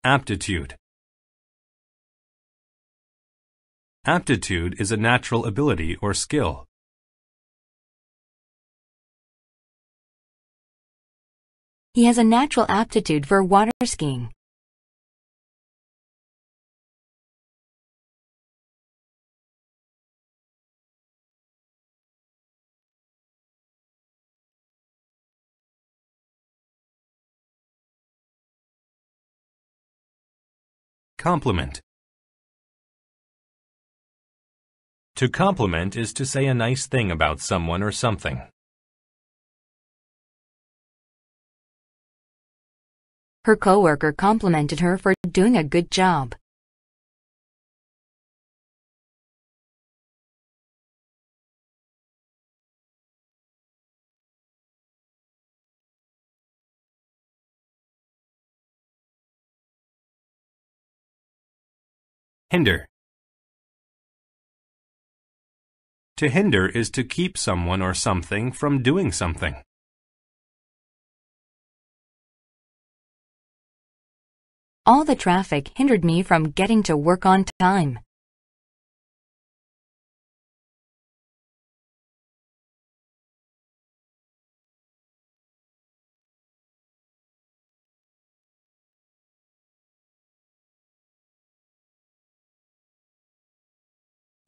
Aptitude. Aptitude is a natural ability or skill. He has a natural aptitude for water skiing. Compliment. To compliment is to say a nice thing about someone or something. Her coworker complimented her for doing a good job. Hinder. To hinder is to keep someone or something from doing something. All the traffic hindered me from getting to work on time.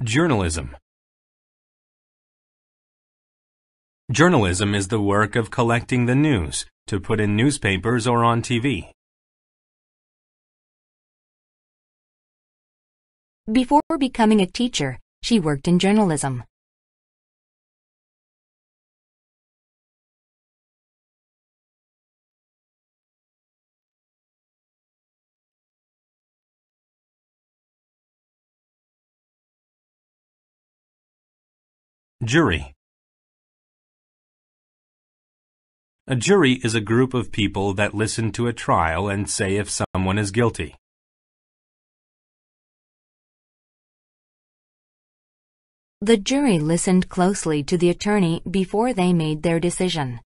Journalism. Journalism is the work of collecting the news to put in newspapers or on TV. Before becoming a teacher, she worked in journalism. Jury. A jury is a group of people that listen to a trial and say if someone is guilty. The jury listened closely to the attorney before they made their decision.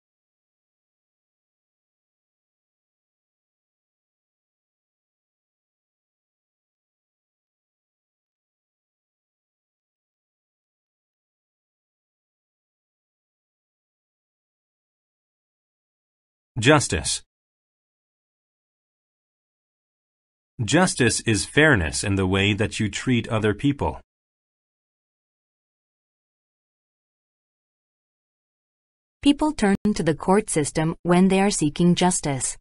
Justice. Justice is fairness in the way that you treat other people. People turn to the court system when they are seeking justice.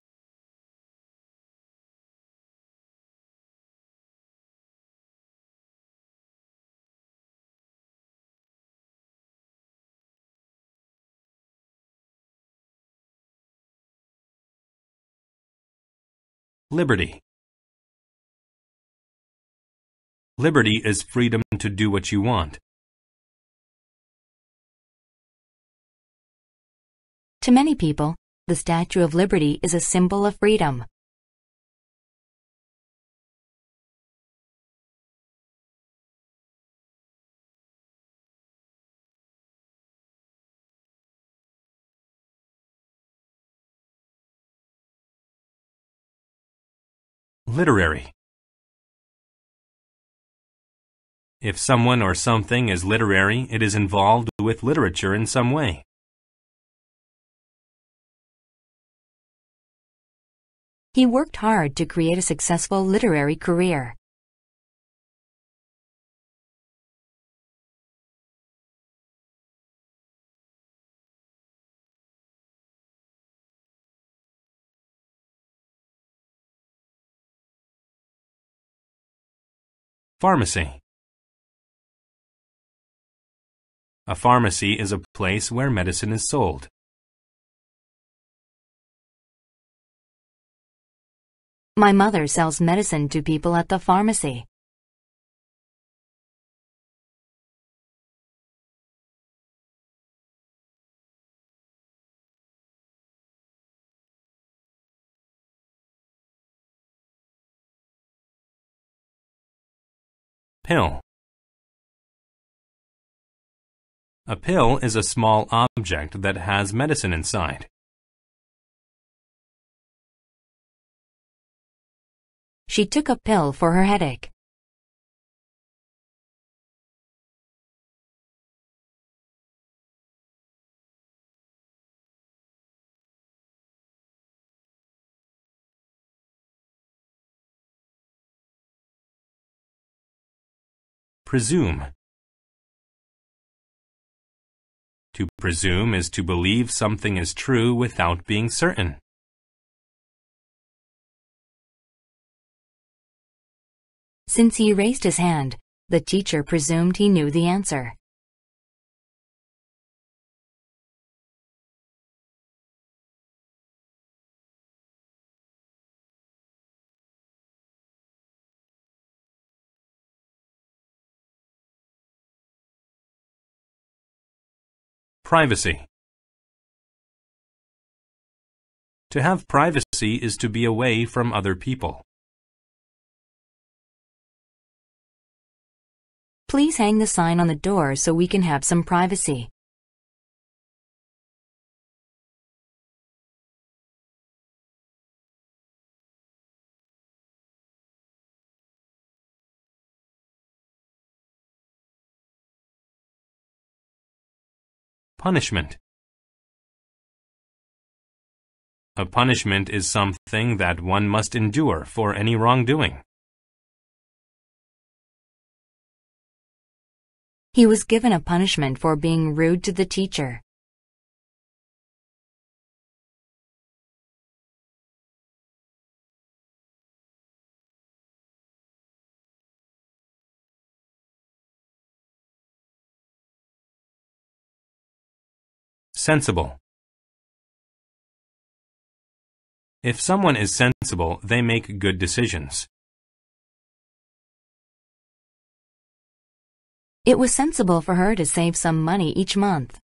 Liberty. Liberty is freedom to do what you want. To many people, the Statue of Liberty is a symbol of freedom. Literary. If someone or something is literary, it is involved with literature in some way. He worked hard to create a successful literary career. Pharmacy. A pharmacy is a place where medicine is sold. My mother sells medicine to people at the pharmacy. Pill. A pill is a small object that has medicine inside. She took a pill for her headache. Presume. To presume is to believe something is true without being certain. Since he raised his hand, the teacher presumed he knew the answer. Privacy. To have privacy is to be away from other people. Please hang the sign on the door so we can have some privacy. Punishment. A punishment is something that one must endure for any wrongdoing. He was given a punishment for being rude to the teacher. Sensible. If someone is sensible, they make good decisions. It was sensible for her to save some money each month.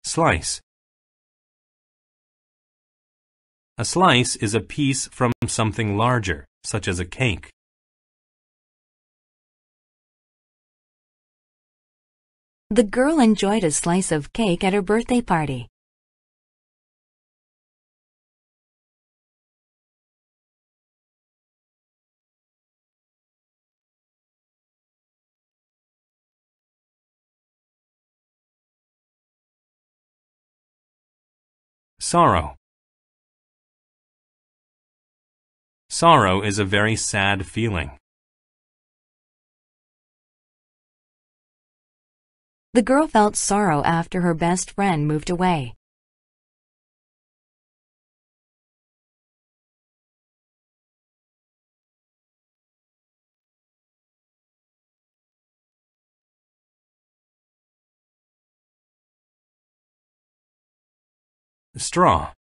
Slice. A slice is a piece from something larger, such as a cake. The girl enjoyed a slice of cake at her birthday party. Sorrow. Sorrow is a very sad feeling. The girl felt sorrow after her best friend moved away. Straw.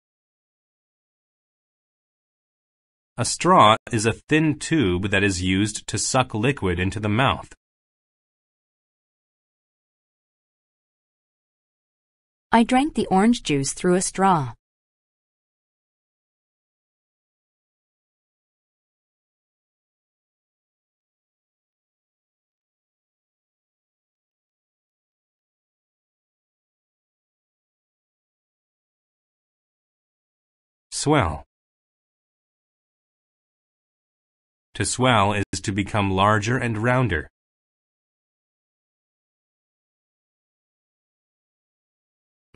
A straw is a thin tube that is used to suck liquid into the mouth. I drank the orange juice through a straw. Swell. To swell is to become larger and rounder.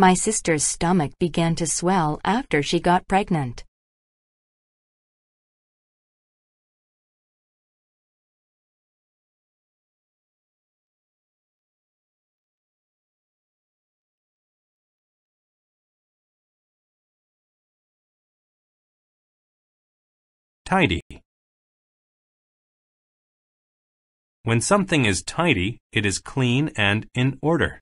My sister's stomach began to swell after she got pregnant. Tidy. When something is tidy, it is clean and in order.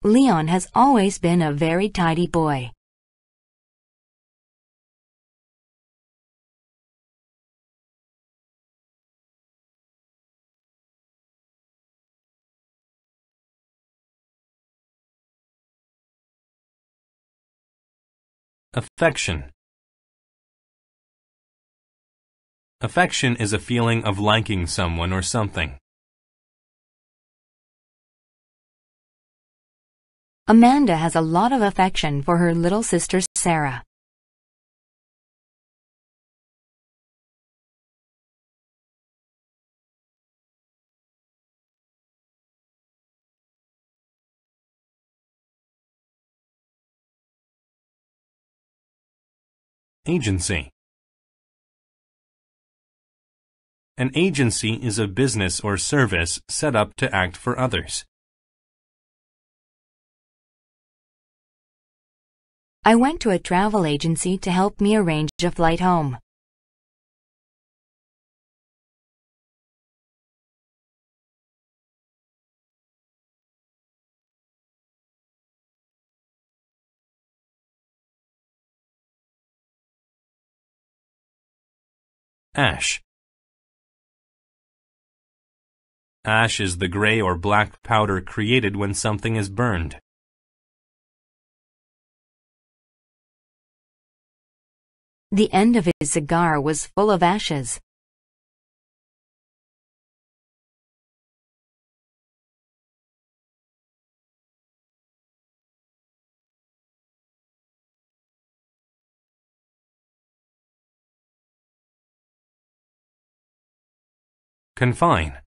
Leon has always been a very tidy boy. Affection. Affection is a feeling of liking someone or something. Amanda has a lot of affection for her little sister Sarah. Agency. An agency is a business or service set up to act for others. I went to a travel agency to help me arrange a flight home. Ash. Ash is the gray or black powder created when something is burned. The end of his cigar was full of ashes. Confine.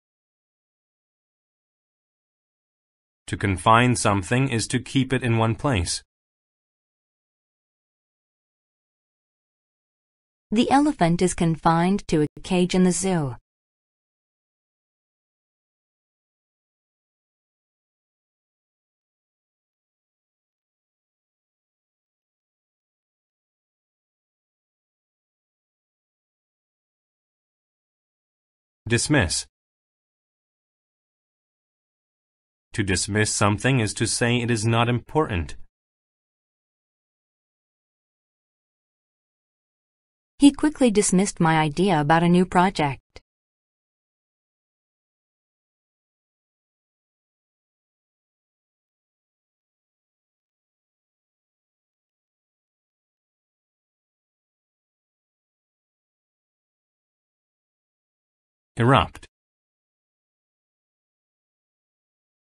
To confine something is to keep it in one place. The elephant is confined to a cage in the zoo. Dismiss. To dismiss something is to say it is not important. He quickly dismissed my idea about a new project. Erupt.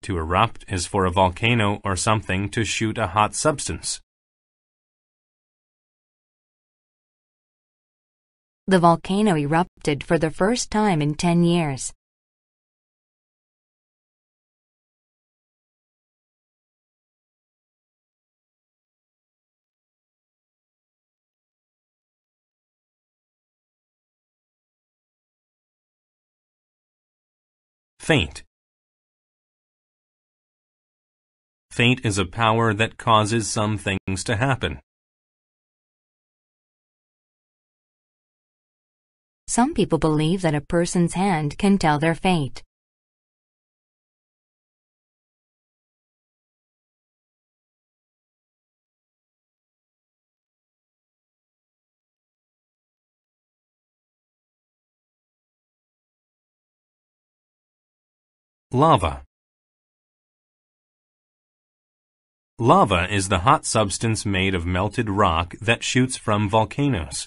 To erupt is for a volcano or something to shoot a hot substance. The volcano erupted for the first time in 10 years. Faint. Fate is a power that causes some things to happen. Some people believe that a person's hand can tell their fate. Lava. Lava is the hot substance made of melted rock that shoots from volcanoes.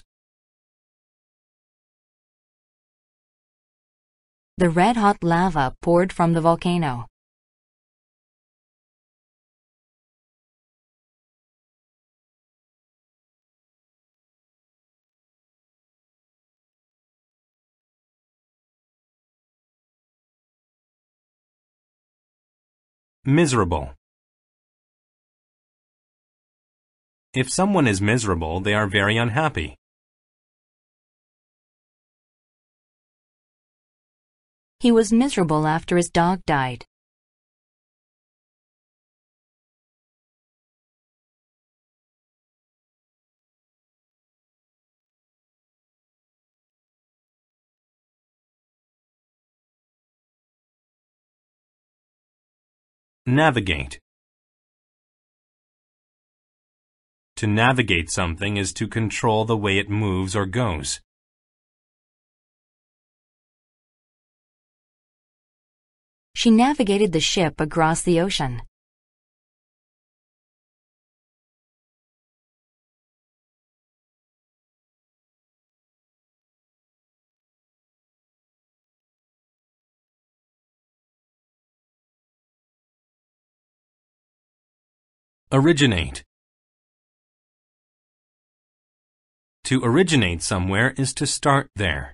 The red-hot lava poured from the volcano. Miserable. If someone is miserable, they are very unhappy. He was miserable after his dog died. Navigate. To navigate something is to control the way it moves or goes. She navigated the ship across the ocean. Originate. To originate somewhere is to start there.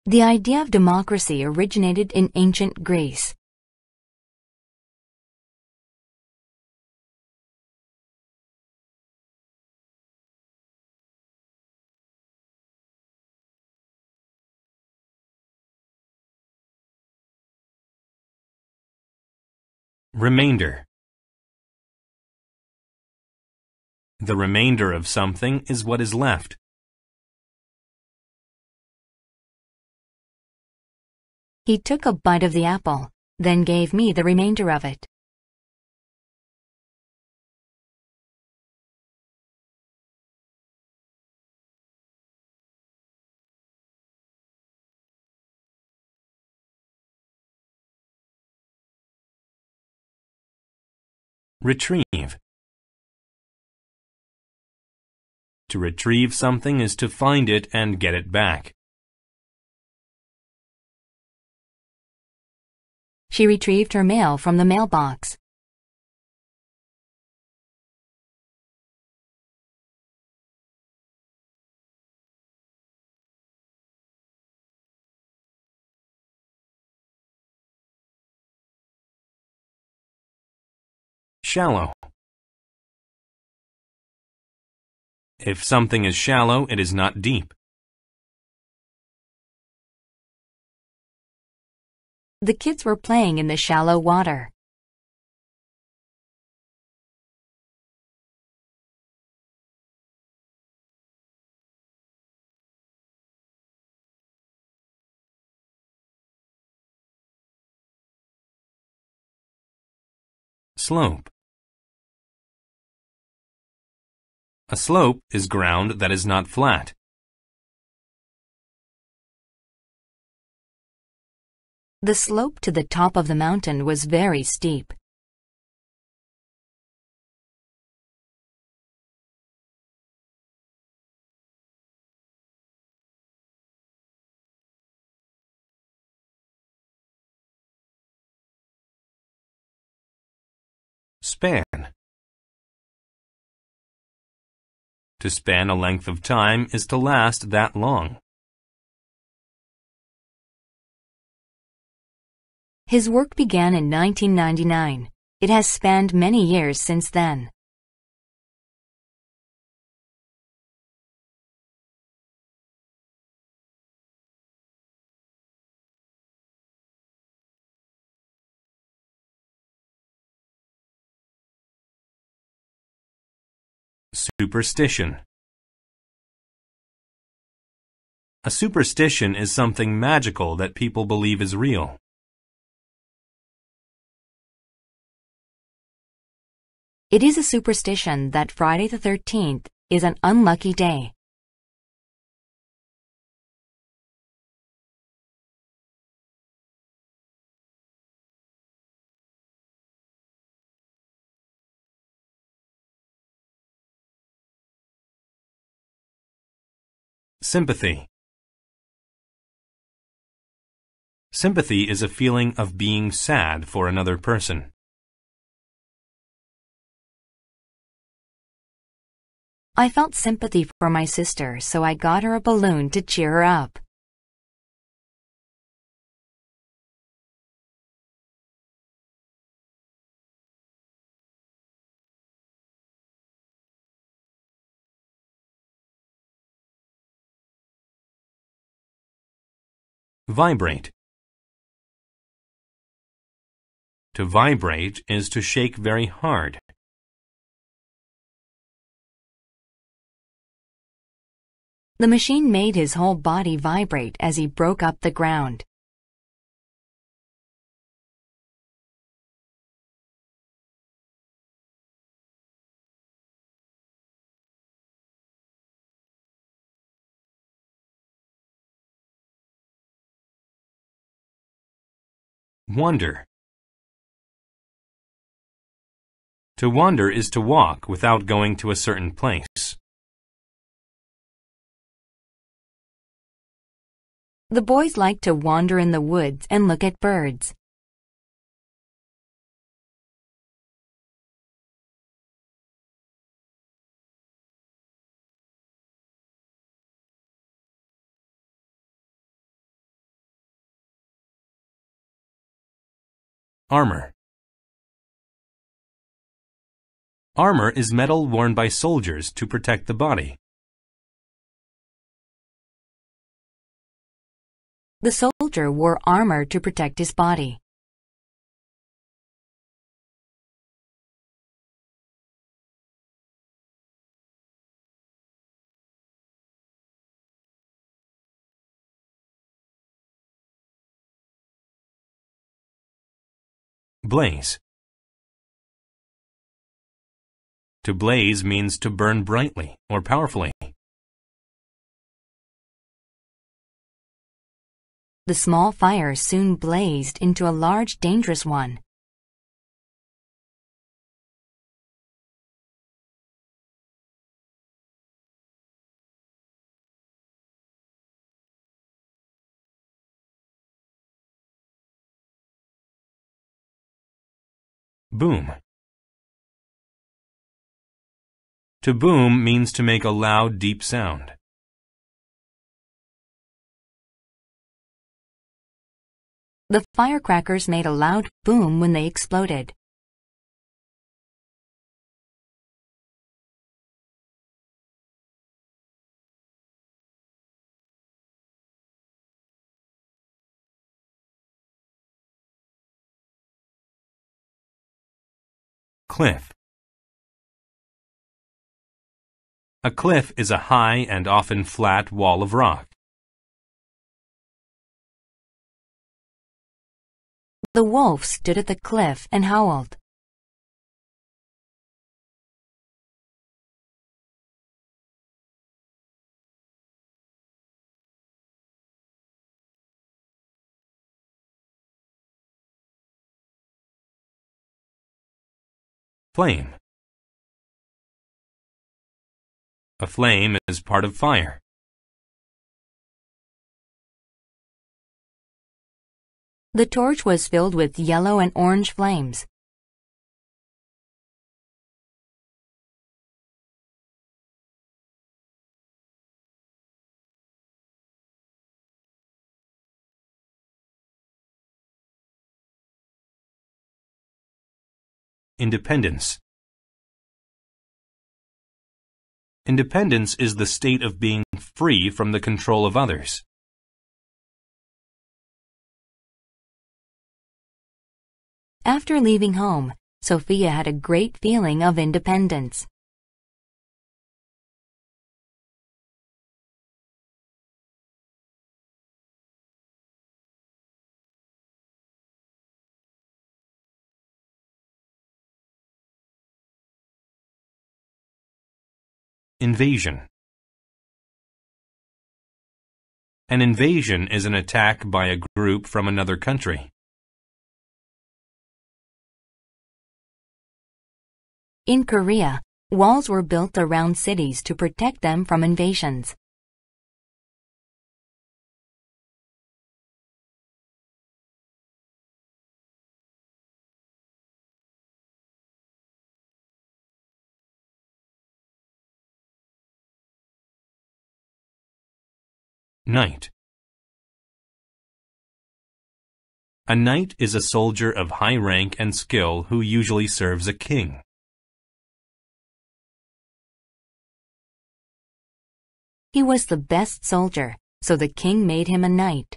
The idea of democracy originated in ancient Greece. Remainder. The remainder of something is what is left. He took a bite of the apple, then gave me the remainder of it. Retrieve. To retrieve something is to find it and get it back. She retrieved her mail from the mailbox. Shallow. If something is shallow, it is not deep. The kids were playing in the shallow water. Slope. A slope is ground that is not flat. The slope to the top of the mountain was very steep. Span. To span a length of time is to last that long. His work began in 1999. It has spanned many years since then. Superstition. A superstition is something magical that people believe is real. It is a superstition that Friday the 13th is an unlucky day. Sympathy. Sympathy is a feeling of being sad for another person. I felt sympathy for my sister, so I got her a balloon to cheer her up. Vibrate. To vibrate is to shake very hard. The machine made his whole body vibrate as he broke up the ground. Wander. To wander is to walk without going to a certain place. The boys liked to wander in the woods and look at birds. Armor. Armor is metal worn by soldiers to protect the body. The soldier wore armor to protect his body. Blaze. To blaze means to burn brightly or powerfully. The small fire soon blazed into a large, dangerous one. Boom. To boom means to make a loud, deep sound. The firecrackers made a loud boom when they exploded. Cliff. A cliff is a high and often flat wall of rock. The wolf stood at the cliff and howled. Flame. A flame is part of fire. The torch was filled with yellow and orange flames. Independence. Independence is the state of being free from the control of others. After leaving home, Sophia had a great feeling of independence. Invasion. An invasion is an attack by a group from another country. In Korea, walls were built around cities to protect them from invasions. Knight. A knight is a soldier of high rank and skill who usually serves a king. He was the best soldier, so the king made him a knight.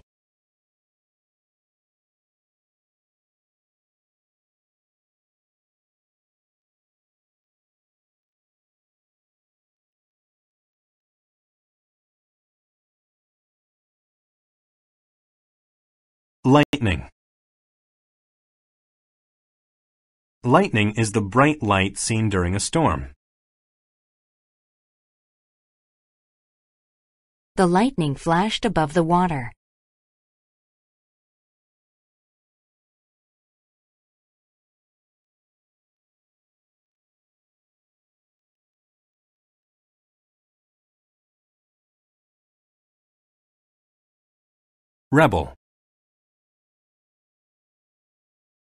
Lightning. Lightning is the bright light seen during a storm. The lightning flashed above the water. Rebel.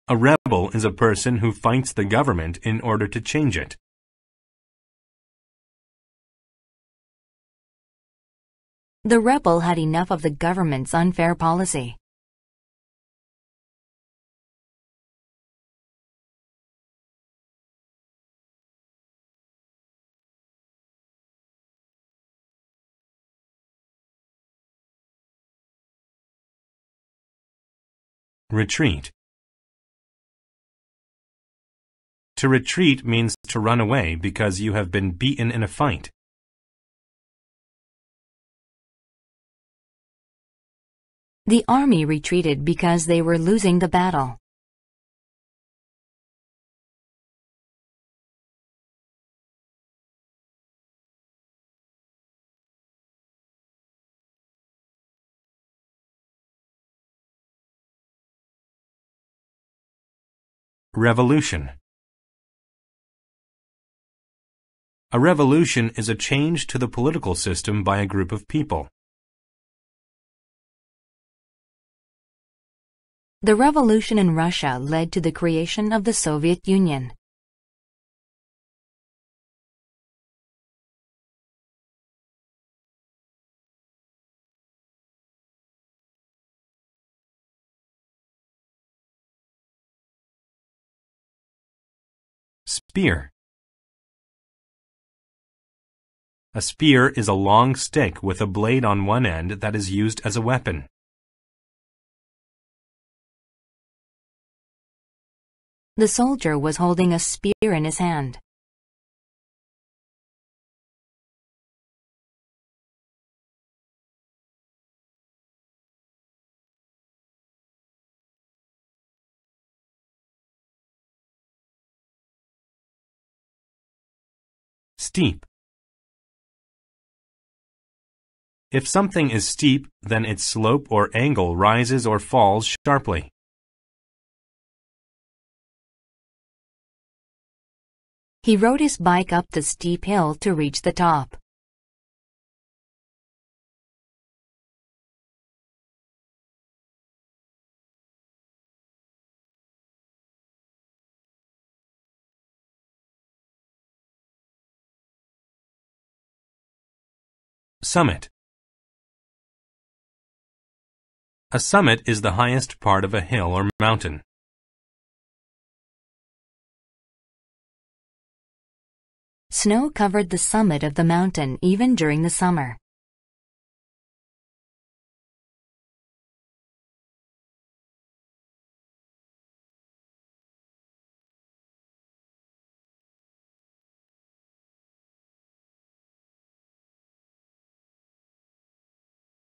A rebel is a person who fights the government in order to change it. The rebel had enough of the government's unfair policy. Retreat. To retreat means to run away because you have been beaten in a fight. The army retreated because they were losing the battle. Revolution. A revolution is a change to the political system by a group of people. The revolution in Russia led to the creation of the Soviet Union. Spear. A spear is a long stick with a blade on one end that is used as a weapon. The soldier was holding a spear in his hand. Steep. If something is steep, then its slope or angle rises or falls sharply. He rode his bike up the steep hill to reach the top. Summit. A summit is the highest part of a hill or mountain. Snow covered the summit of the mountain even during the summer.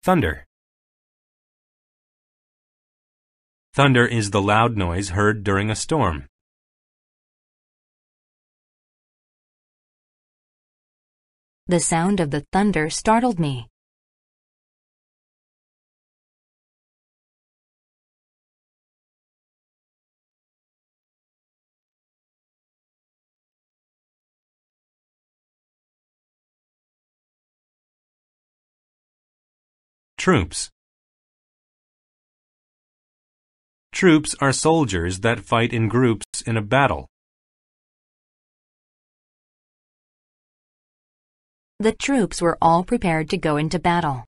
Thunder. Thunder is the loud noise heard during a storm. The sound of the thunder startled me. Troops. Troops are soldiers that fight in groups in a battle. The troops were all prepared to go into battle.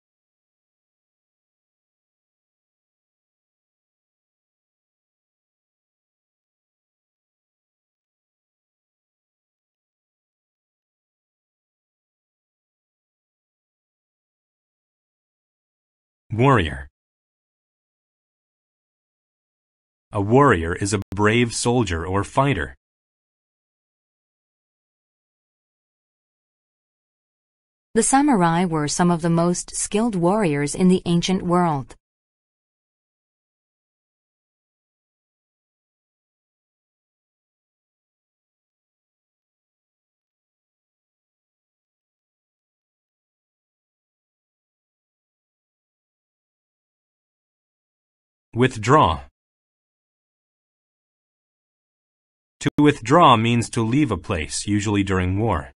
Warrior. A warrior is a brave soldier or fighter. The samurai were some of the most skilled warriors in the ancient world. Withdraw. To withdraw means to leave a place, usually during war.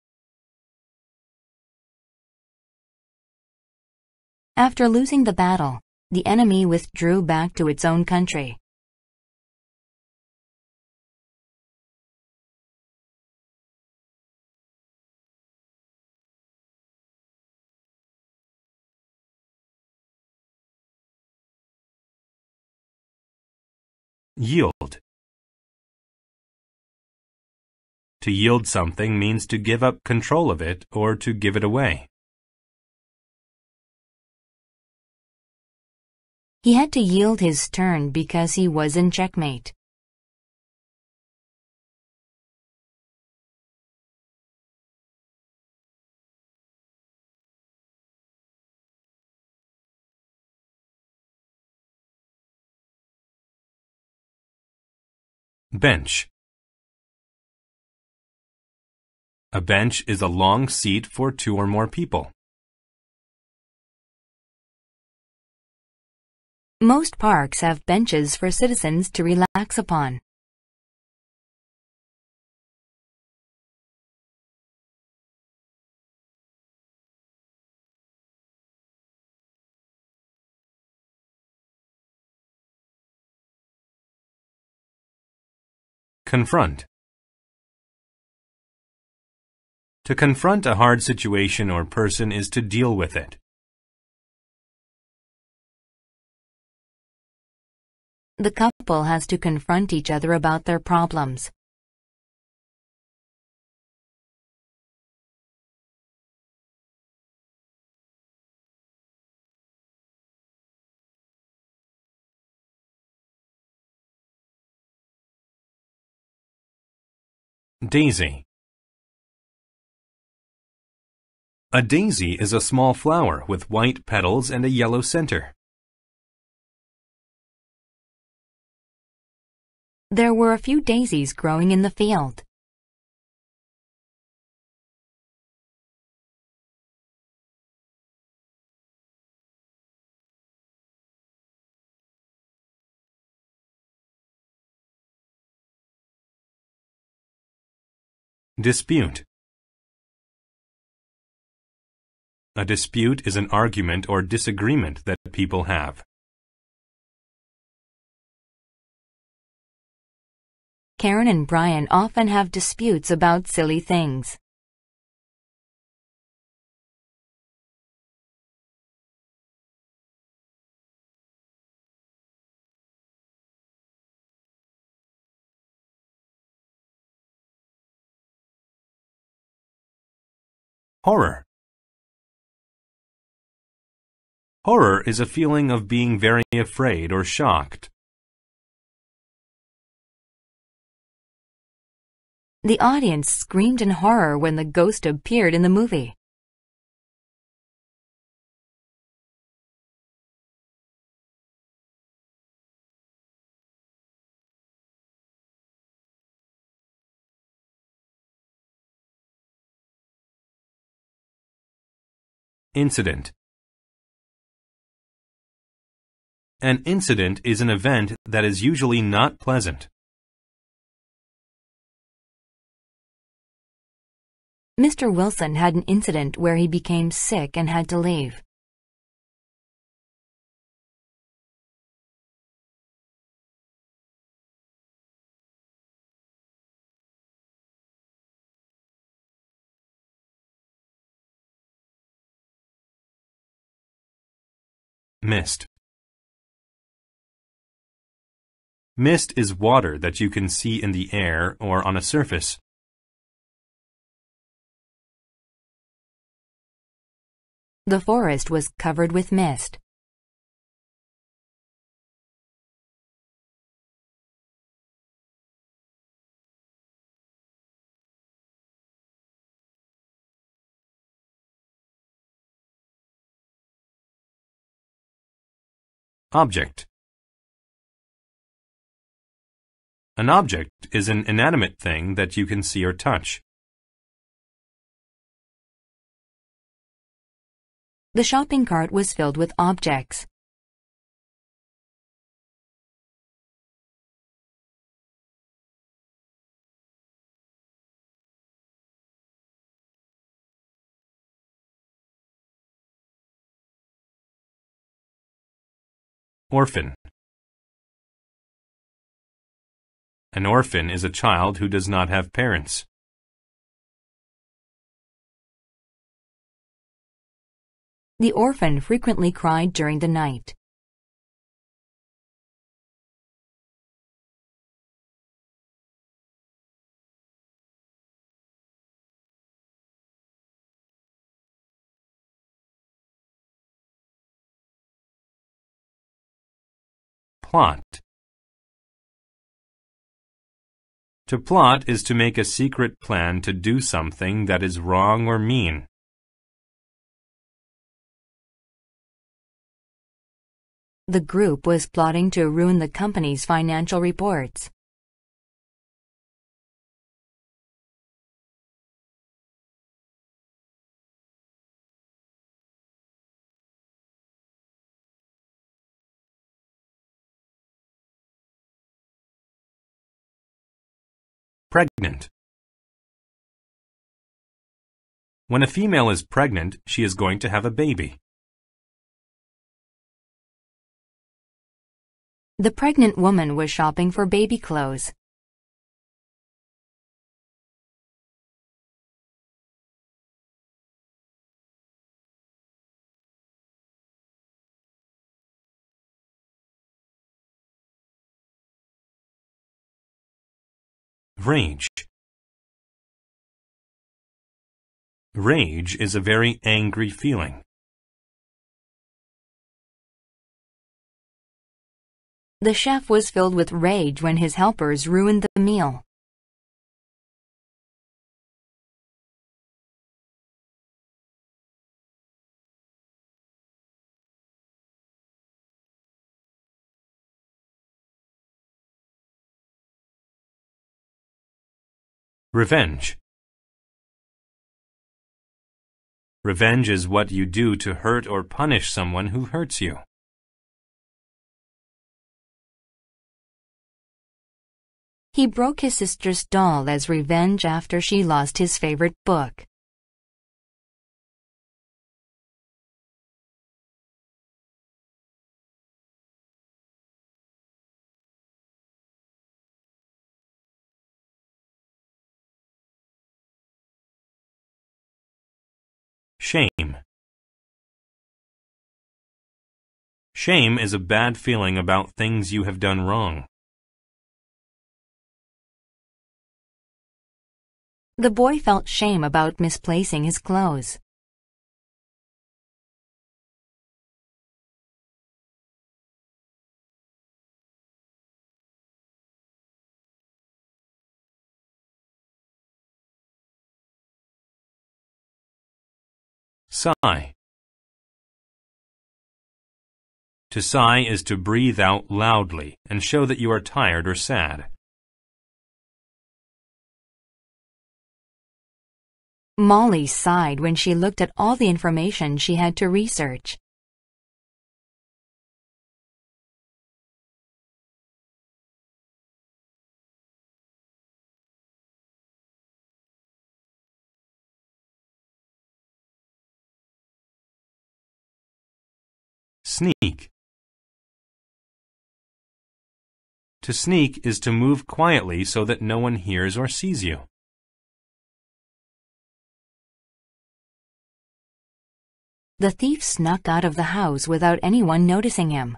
After losing the battle, the enemy withdrew back to its own country. Yield. To yield something means to give up control of it or to give it away. He had to yield his turn because he was in checkmate. Bench. A bench is a long seat for two or more people. Most parks have benches for citizens to relax upon. Confront. To confront a hard situation or person is to deal with it. The couple has to confront each other about their problems. Daisy. A daisy is a small flower with white petals and a yellow center. There were a few daisies growing in the field. Dispute. A dispute is an argument or disagreement that people have. Karen and Brian often have disputes about silly things. Horror. Horror is a feeling of being very afraid or shocked. The audience screamed in horror when the ghost appeared in the movie. Incident. An incident is an event that is usually not pleasant. Mr. Wilson had an incident where he became sick and had to leave. Mist. Mist is water that you can see in the air or on a surface. The forest was covered with mist. Object. An object is an inanimate thing that you can see or touch. The shopping cart was filled with objects. Orphan. An orphan is a child who does not have parents. The orphan frequently cried during the night. plot. To plot is to make a secret plan to do something that is wrong or mean. The group was plotting to ruin the company's financial reports. Pregnant. When a female is pregnant, she is going to have a baby. The pregnant woman was shopping for baby clothes. Rage. Rage is a very angry feeling. The chef was filled with rage when his helpers ruined the meal. Revenge. Revenge is what you do to hurt or punish someone who hurts you. He broke his sister's doll as revenge after she lost his favorite book. Shame. Shame is a bad feeling about things you have done wrong. The boy felt shame about misplacing his clothes. Sigh. To sigh is to breathe out loudly and show that you are tired or sad. Molly sighed when she looked at all the information she had to research. Sneak. To sneak is to move quietly so that no one hears or sees you. The thief snuck out of the house without anyone noticing him.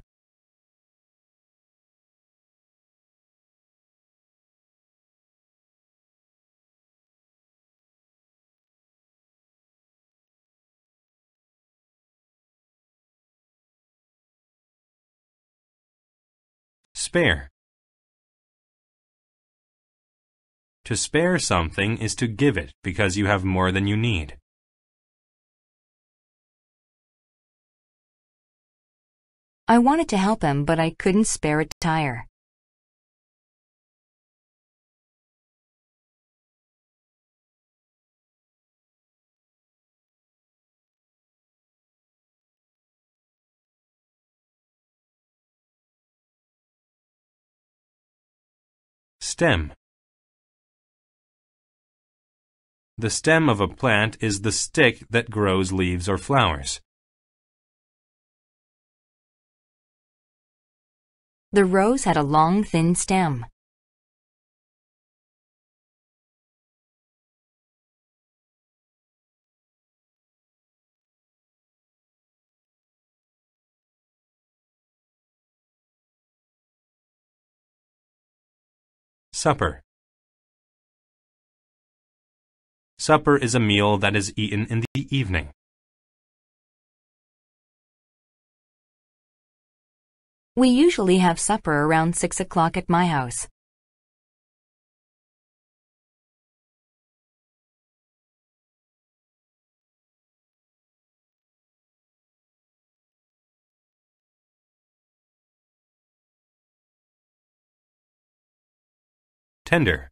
Spare. To spare something is to give it because you have more than you need. I wanted to help him, but I couldn't spare a tire. Stem. The stem of a plant is the stick that grows leaves or flowers. The rose had a long, thin stem. Supper. Supper is a meal that is eaten in the evening. We usually have supper around 6 o'clock at my house. Tender.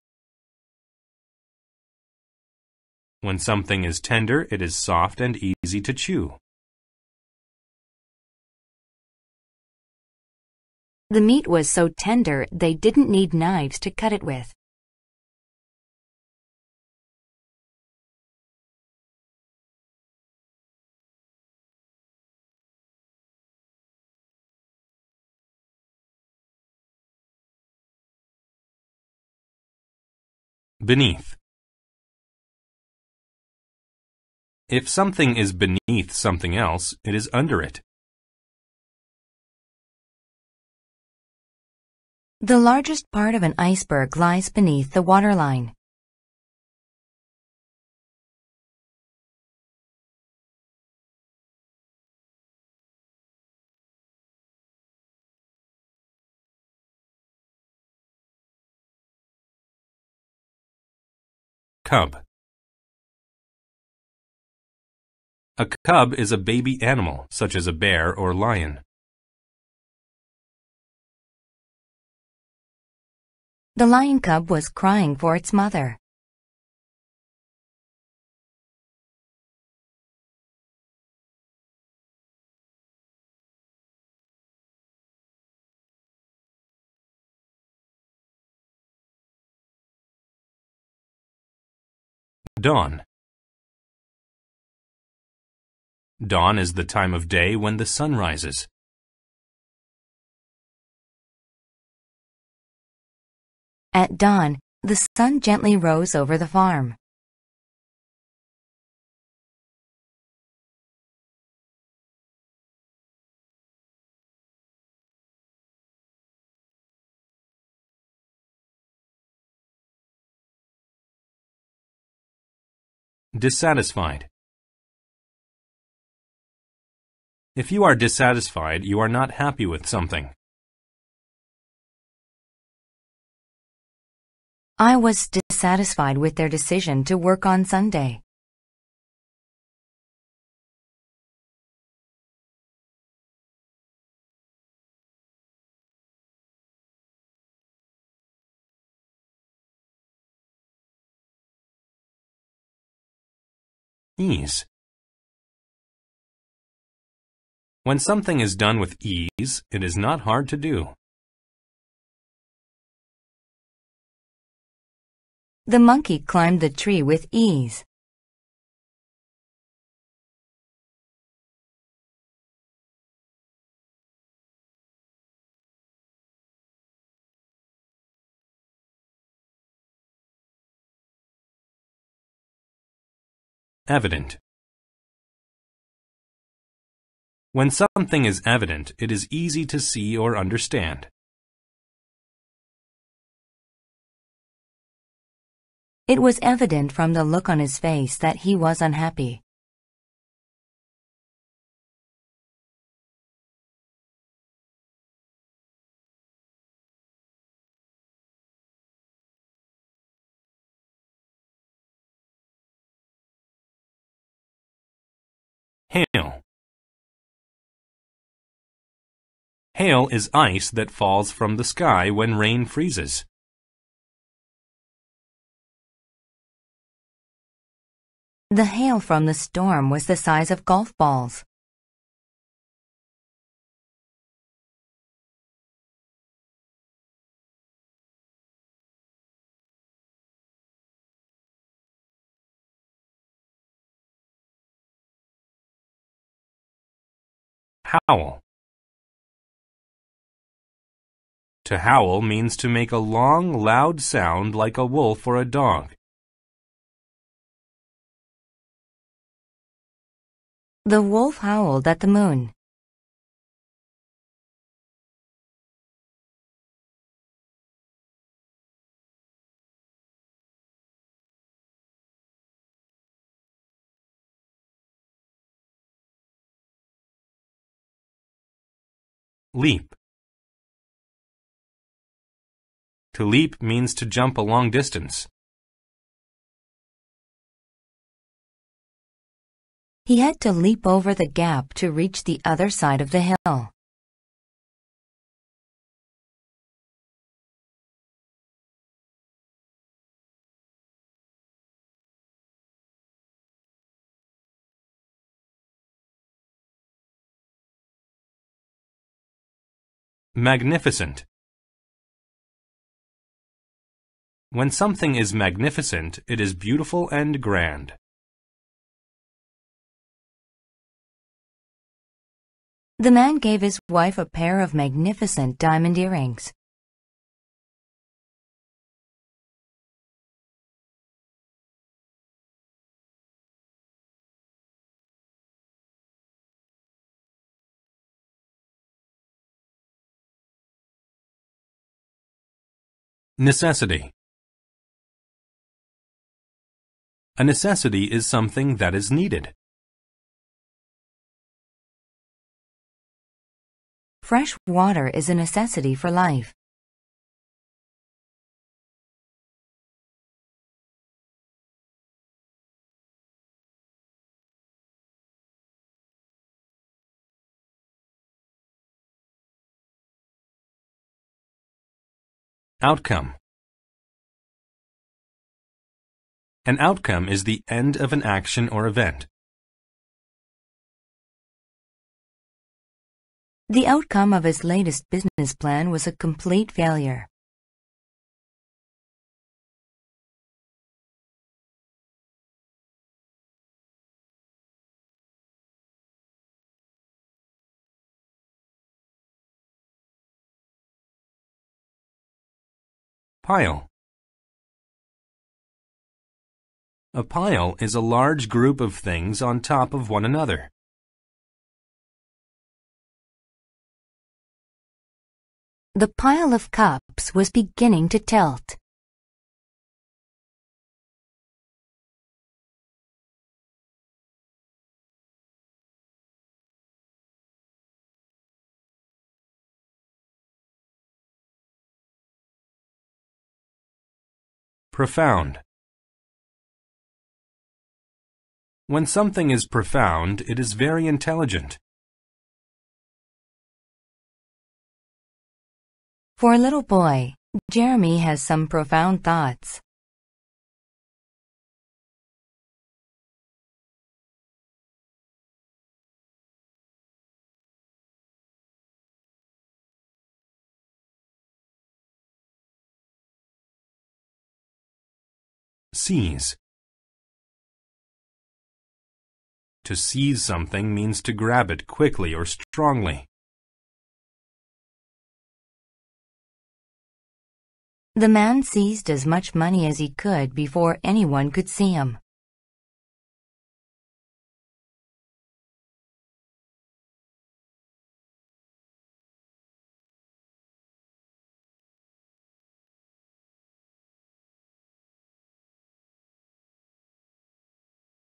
When something is tender, it is soft and easy to chew. The meat was so tender they didn't need knives to cut it with. Beneath. If something is beneath something else, it is under it. The largest part of an iceberg lies beneath the waterline. Cub. A cub is a baby animal, such as a bear or lion. The lion cub was crying for its mother. Dawn. Dawn is the time of day when the sun rises. At dawn, the sun gently rose over the farm. Dissatisfied. If you are dissatisfied, you are not happy with something. I was dissatisfied with their decision to work on Sunday. Ease. When something is done with ease, it is not hard to do. The monkey climbed the tree with ease. Evident. When something is evident, it is easy to see or understand. It was evident from the look on his face that he was unhappy. Hail. Hail is ice that falls from the sky when rain freezes. The hail from the storm was the size of golf balls. Howl. To howl means to make a long, loud sound like a wolf or a dog. The wolf howled at the moon. Leap. To leap means to jump a long distance. He had to leap over the gap to reach the other side of the hill. Magnificent. When something is magnificent, it is beautiful and grand. The man gave his wife a pair of magnificent diamond earrings. Necessity. A necessity is something that is needed. Fresh water is a necessity for life. Outcome. An outcome is the end of an action or event. The outcome of his latest business plan was a complete failure. Pile. A pile is a large group of things on top of one another. The pile of cups was beginning to tilt. Profound. When something is profound, it is very intelligent. For a little boy, Jeremy has some profound thoughts. Seize. To seize something means to grab it quickly or strongly. The man seized as much money as he could before anyone could see him.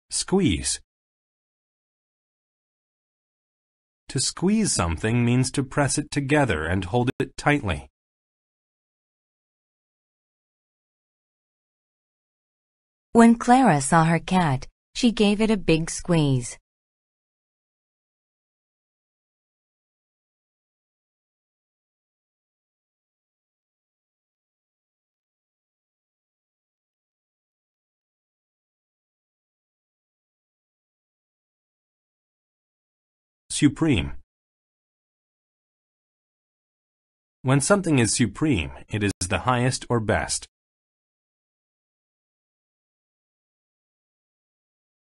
Squeeze. To squeeze something means to press it together and hold it tightly. When Clara saw her cat, she gave it a big squeeze. Supreme. When something is supreme, it is the highest or best.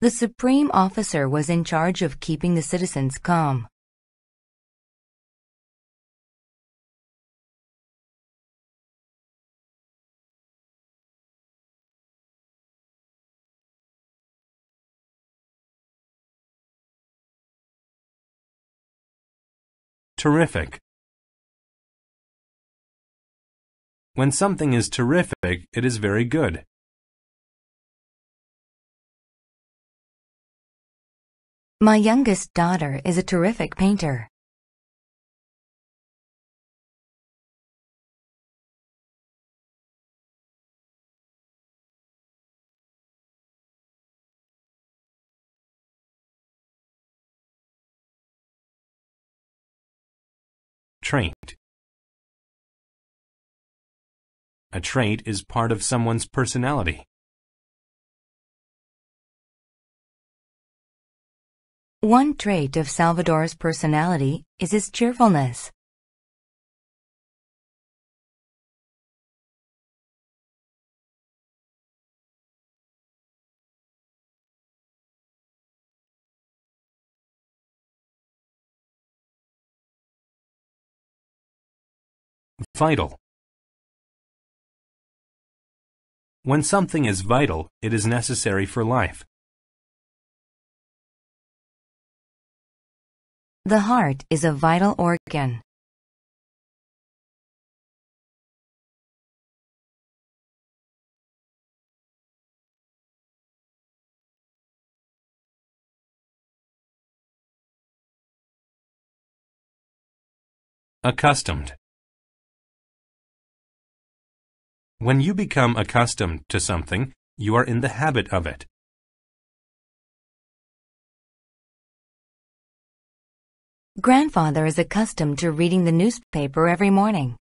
The supreme officer was in charge of keeping the citizens calm. Terrific. When something is terrific, it is very good. My youngest daughter is a terrific painter. trait. A trait is part of someone's personality. One trait of Salvador's personality is his cheerfulness. Vital. When something is vital, it is necessary for life. The heart is a vital organ. Accustomed. When you become accustomed to something, you are in the habit of it. Grandfather is accustomed to reading the newspaper every morning.